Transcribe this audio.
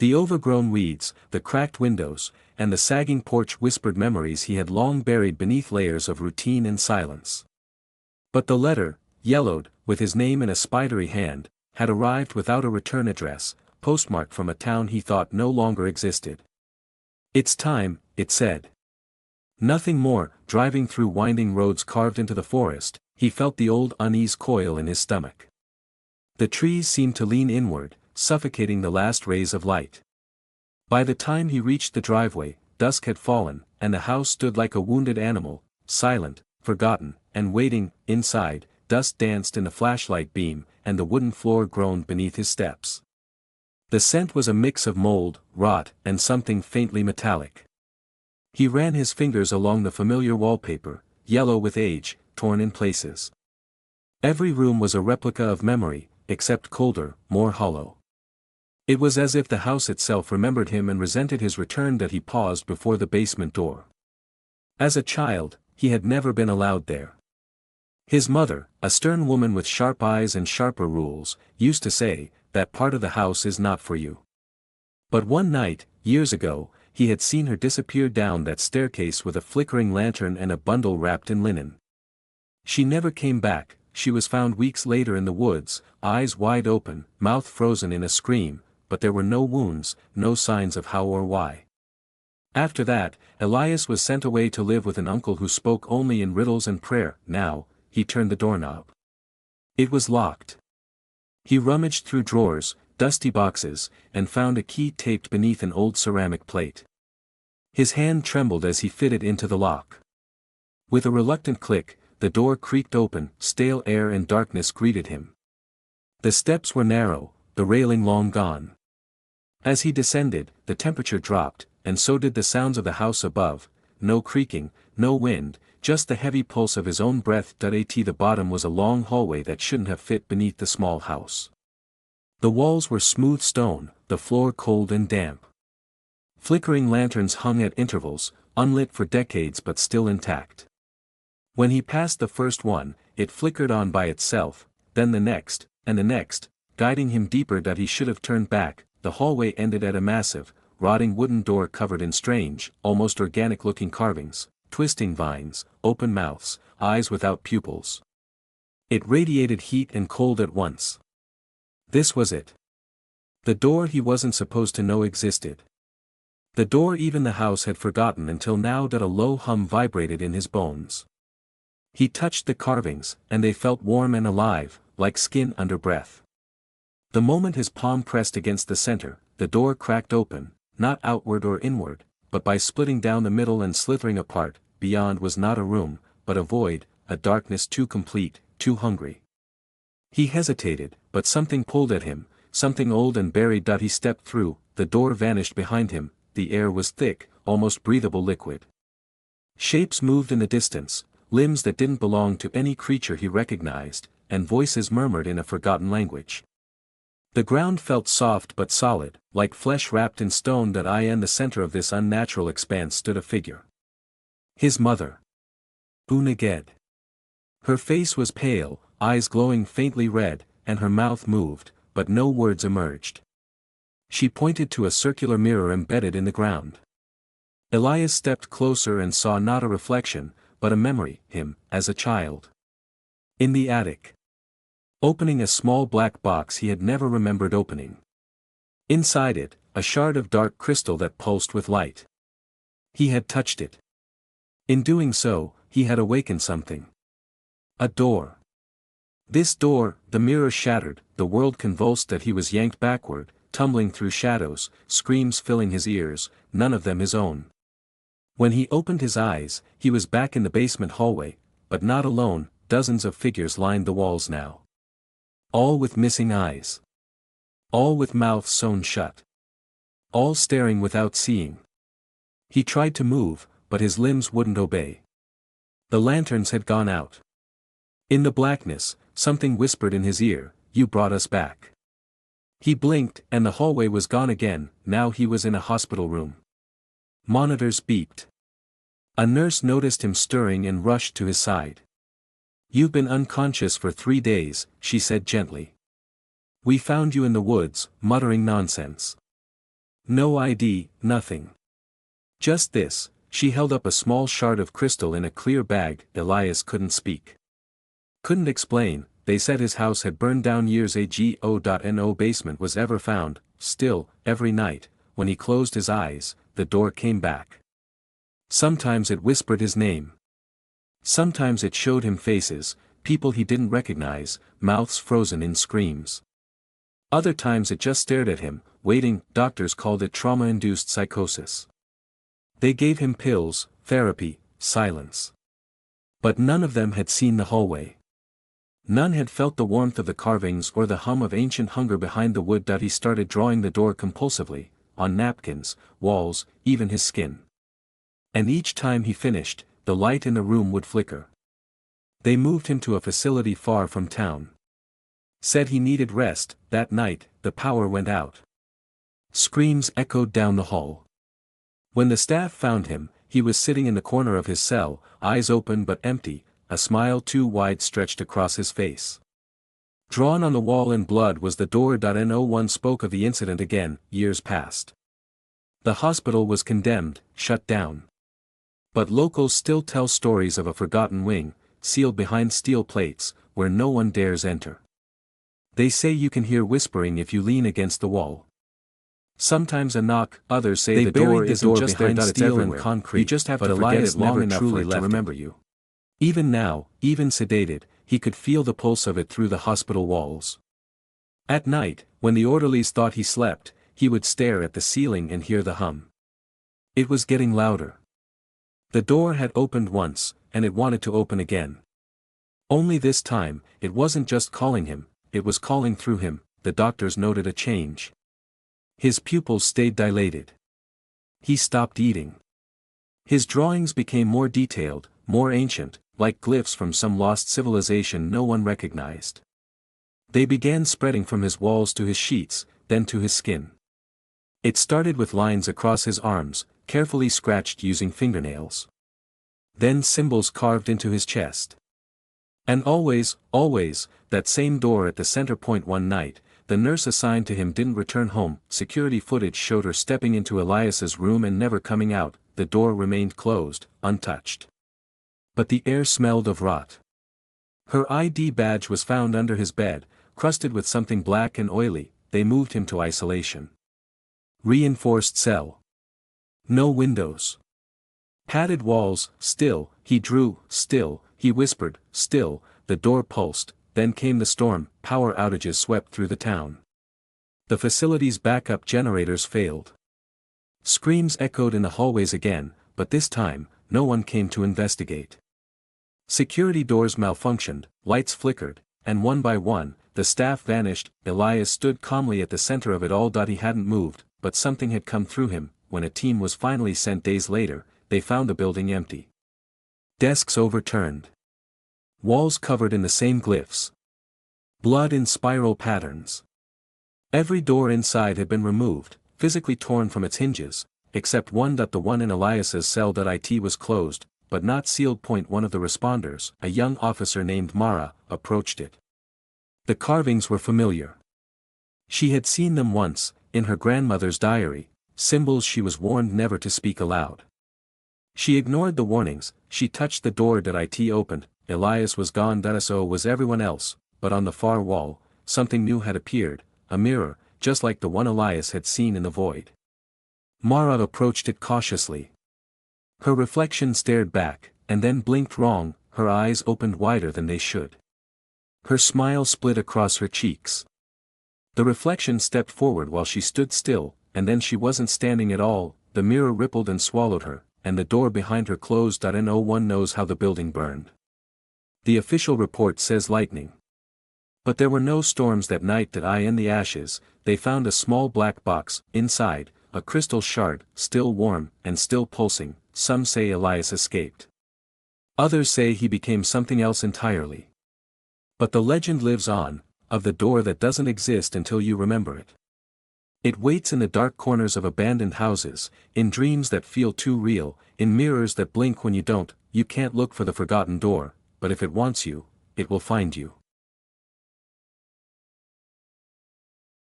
The overgrown weeds, the cracked windows, and the sagging porch whispered memories he had long buried beneath layers of routine and silence. But the letter, yellowed, with his name in a spidery hand, had arrived without a return address, postmarked from a town he thought no longer existed. "It's time," it said. Nothing more. Driving through winding roads carved into the forest, he felt the old unease coil in his stomach. The trees seemed to lean inward, suffocating the last rays of light. By the time he reached the driveway, dusk had fallen, and the house stood like a wounded animal, silent, forgotten, and waiting. Inside, dust danced in the flashlight beam, and the wooden floor groaned beneath his steps. The scent was a mix of mold, rot, and something faintly metallic. He ran his fingers along the familiar wallpaper, yellow with age, torn in places. Every room was a replica of memory, except colder, more hollow. It was as if the house itself remembered him and resented his return that he paused before the basement door. As a child, he had never been allowed there. His mother, a stern woman with sharp eyes and sharper rules, used to say, "That part of the house is not for you." But one night, years ago, he had seen her disappear down that staircase with a flickering lantern and a bundle wrapped in linen. She never came back. She was found weeks later in the woods, eyes wide open, mouth frozen in a scream, but there were no wounds, no signs of how or why. After that, Elias was sent away to live with an uncle who spoke only in riddles and prayer. Now, he turned the doorknob. It was locked. He rummaged through drawers, dusty boxes, and found a key taped beneath an old ceramic plate. His hand trembled as he fitted into the lock. With a reluctant click, the door creaked open. Stale air and darkness greeted him. The steps were narrow, the railing long gone. As he descended, the temperature dropped, and so did the sounds of the house above. No creaking, no wind, just the heavy pulse of his own breath. At the bottom was a long hallway that shouldn't have fit beneath the small house. The walls were smooth stone, the floor cold and damp. Flickering lanterns hung at intervals, unlit for decades but still intact. When he passed the first one, it flickered on by itself, then the next, and the next, guiding him deeper. That he should have turned back. The hallway ended at a massive, rotting wooden door covered in strange, almost organic-looking carvings, twisting vines, open mouths, eyes without pupils. It radiated heat and cold at once. This was it. The door he wasn't supposed to know existed. The door even the house had forgotten until now. That a low hum vibrated in his bones. He touched the carvings, and they felt warm and alive, like skin under breath. The moment his palm pressed against the center, the door cracked open, not outward or inward, but by splitting down the middle and slithering apart. Beyond was not a room, but a void, a darkness too complete, too hungry. He hesitated, but something pulled at him, something old and buried. He stepped through, the door vanished behind him. The air was thick, almost breathable liquid. Shapes moved in the distance, limbs that didn't belong to any creature he recognized, and voices murmured in a forgotten language. The ground felt soft but solid, like flesh wrapped in stone. In the center of this unnatural expanse stood a figure. His mother. Unaged. Her face was pale, eyes glowing faintly red, and her mouth moved, but no words emerged. She pointed to a circular mirror embedded in the ground. Elias stepped closer and saw not a reflection, but a memory, him, as a child. In the attic. Opening a small black box he had never remembered opening. Inside it, a shard of dark crystal that pulsed with light. He had touched it. In doing so, he had awakened something. A door. This door, the mirror shattered, the world convulsed. That he was yanked backward, tumbling through shadows, screams filling his ears, none of them his own. When he opened his eyes, he was back in the basement hallway, but not alone. Dozens of figures lined the walls now. All with missing eyes. All with mouths sewn shut. All staring without seeing. He tried to move, but his limbs wouldn't obey. The lanterns had gone out. In the blackness, something whispered in his ear, "You brought us back." He blinked, and the hallway was gone again. Now he was in a hospital room. Monitors beeped. A nurse noticed him stirring and rushed to his side. "You've been unconscious for 3 days," she said gently. "We found you in the woods, muttering nonsense." No ID, nothing. Just this, she held up a small shard of crystal in a clear bag. Elias couldn't speak. Couldn't explain. They said his house had burned down years ago. No basement was ever found. Still, every night, when he closed his eyes, the door came back. Sometimes it whispered his name. Sometimes it showed him faces, people he didn't recognize, mouths frozen in screams. Other times it just stared at him, waiting. Doctors called it trauma-induced psychosis. They gave him pills, therapy, silence. But none of them had seen the hallway. None had felt the warmth of the carvings or the hum of ancient hunger behind the wood. He started drawing the door compulsively, on napkins, walls, even his skin. And each time he finished, the light in the room would flicker. They moved him to a facility far from town. Said he needed rest. That night, the power went out. Screams echoed down the hall. When the staff found him, he was sitting in the corner of his cell, eyes open but empty, a smile too wide stretched across his face. Drawn on the wall in blood was the door. No one spoke of the incident again. Years passed. The hospital was condemned, shut down. But locals still tell stories of a forgotten wing, sealed behind steel plates, where no one dares enter. They say you can hear whispering if you lean against the wall. Sometimes a knock. Others say the door isn't just behind steel and concrete. You just have to forget it long enough for it to remember you. Even now, even sedated, he could feel the pulse of it through the hospital walls. At night, when the orderlies thought he slept, he would stare at the ceiling and hear the hum. It was getting louder. The door had opened once, and it wanted to open again. Only this time, it wasn't just calling him, it was calling through him. The doctors noted a change. His pupils stayed dilated. He stopped eating. His drawings became more detailed, more ancient, like glyphs from some lost civilization no one recognized. They began spreading from his walls to his sheets, then to his skin. It started with lines across his arms, carefully scratched using fingernails. Then symbols carved into his chest. And always, that same door at the center point. One night, the nurse assigned to him didn't return home. Security footage showed her stepping into Elias's room and never coming out. The door remained closed, untouched. But the air smelled of rot. Her ID badge was found under his bed, crusted with something black and oily. They moved him to isolation. Reinforced cell. No windows. Padded walls. Still, he drew. Still, he whispered. Still, the door pulsed. Then came the storm. Power outages swept through the town. The facility's backup generators failed. Screams echoed in the hallways again, but this time, no one came to investigate. Security doors malfunctioned, lights flickered, and one by one, the staff vanished. Elias stood calmly at the center of it all. He hadn't moved, but something had come through him. When a team was finally sent days later, they found the building empty. Desks overturned. Walls covered in the same glyphs. Blood in spiral patterns. Every door inside had been removed, physically torn from its hinges, except one. The one in Elias's cell. It was closed, but not sealed. One of the responders, a young officer named Mara, approached it. The carvings were familiar. She had seen them once, in her grandmother's diary, symbols she was warned never to speak aloud. She ignored the warnings. She touched the door. It opened. Elias was gone. So was everyone else, but on the far wall, something new had appeared, a mirror, just like the one Elias had seen in the void. Mara approached it cautiously. Her reflection stared back, and then blinked wrong. Her eyes opened wider than they should. Her smile split across her cheeks. The reflection stepped forward while she stood still, and then she wasn't standing at all. The mirror rippled and swallowed her, and the door behind her closed. No one knows how the building burned. The official report says lightning. But there were no storms that night. In the ashes, they found a small black box. Inside, a crystal shard, still warm, and still pulsing. Some say Elias escaped. Others say he became something else entirely. But the legend lives on, of the door that doesn't exist until you remember it. It waits in the dark corners of abandoned houses, in dreams that feel too real, in mirrors that blink when you don't. You can't look for the forgotten door, but if it wants you, it will find you.